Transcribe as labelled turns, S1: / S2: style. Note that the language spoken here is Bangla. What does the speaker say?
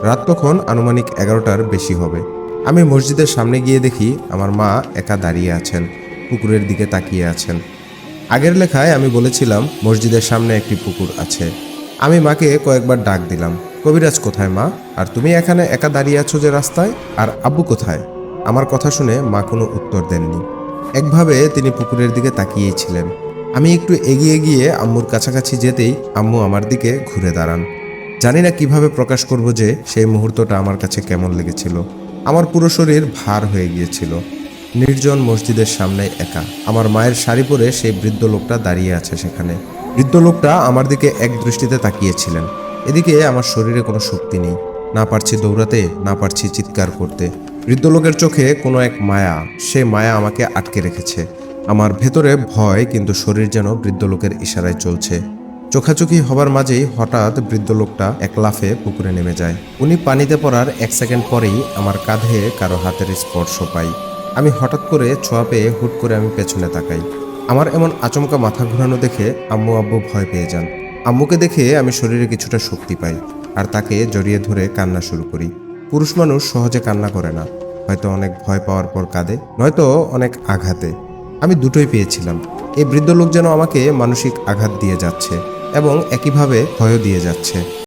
S1: রাত তখন আনুমানিক 11টার বেশি হবে। আমি মসজিদের সামনে গিয়ে দেখি আমার মা একা দাঁড়িয়ে আছেন, পুকুরের দিকে তাকিয়ে আছেন। আগের লেখায় আমি বলেছিলাম মসজিদের সামনে একটি পুকুর আছে। আমি মাকে কয়েকবার ডাক দিলাম, কবিরাজ কোথায় মা? আর তুমি এখানে একা দাঁড়িয়ে আছো যে রাস্তায়? আর আব্বু কোথায়? আমার কথা শুনে মা কোনো উত্তর দেননি। একভাবে তিনি পুকুরের দিকে তাকিয়েই ছিলেন। আমি একটু এগিয়ে গিয়ে আম্মুর কাছাকাছি যেতেই আম্মু আমার দিকে ঘুরে দাঁড়ান। জানি না কিভাবে প্রকাশ করব যে সেই মুহূর্তটা আমার কাছে কেমন লেগেছিল। আমার পুরো শরীর ভার হয়ে গিয়েছিল। নির্জন মসজিদের সামনে একা আমার মায়ের শাড়ি পরে সেই বৃদ্ধ লোকটা দাঁড়িয়ে আছে সেখানে। বৃদ্ধ লোকটা আমার দিকে এক দৃষ্টিতে তাকিয়েছিলেন। এদিকে আমার শরীরে কোনো শক্তি নেই, না পারছি দৌড়াতে, না পারছি চিৎকার করতে। বৃদ্ধ লোকের চোখে কোনো এক মায়া, সে মায়া আমাকে আটকে রেখেছে। আমার ভেতরে ভয়, কিন্তু শরীর যেন বৃদ্ধ লোকের ইশারায় চলছে। চোখাচোখি হবার মাঝেই হঠাৎ বৃদ্ধ লোকটা এক লাফে পুকুরে নেমে যায়। উনি পানিতে পড়ার 1 সেকেন্ড পরেই আমার কাঁধে কারো হাতের স্পর্শ পাই। আমি হঠাৎ করে ছোঁয়া পেয়ে হুট করে আমি পেছনে তাকাই। আমার এমন আচমকা মাথা ঘোরানো দেখে আম্মু আব্বু ভয় পেয়ে যান। আম্মুকে দেখে আমি শরীরে কিছুটা শক্তি পাই, আর তাকে জড়িয়ে ধরে কান্না শুরু করি। পুরুষ মানুষ সহজে কান্না করে না, হয়তো অনেক ভয় পাওয়ার পর কাঁদে, নয়তো অনেক আঘাতে। আমি দুটোই পেয়েছিলাম। এই বৃদ্ধ লোক যেন আমাকে মানসিক আঘাত দিয়ে যাচ্ছে এবং একইভাবে ভয়ও দিয়ে যাচ্ছে।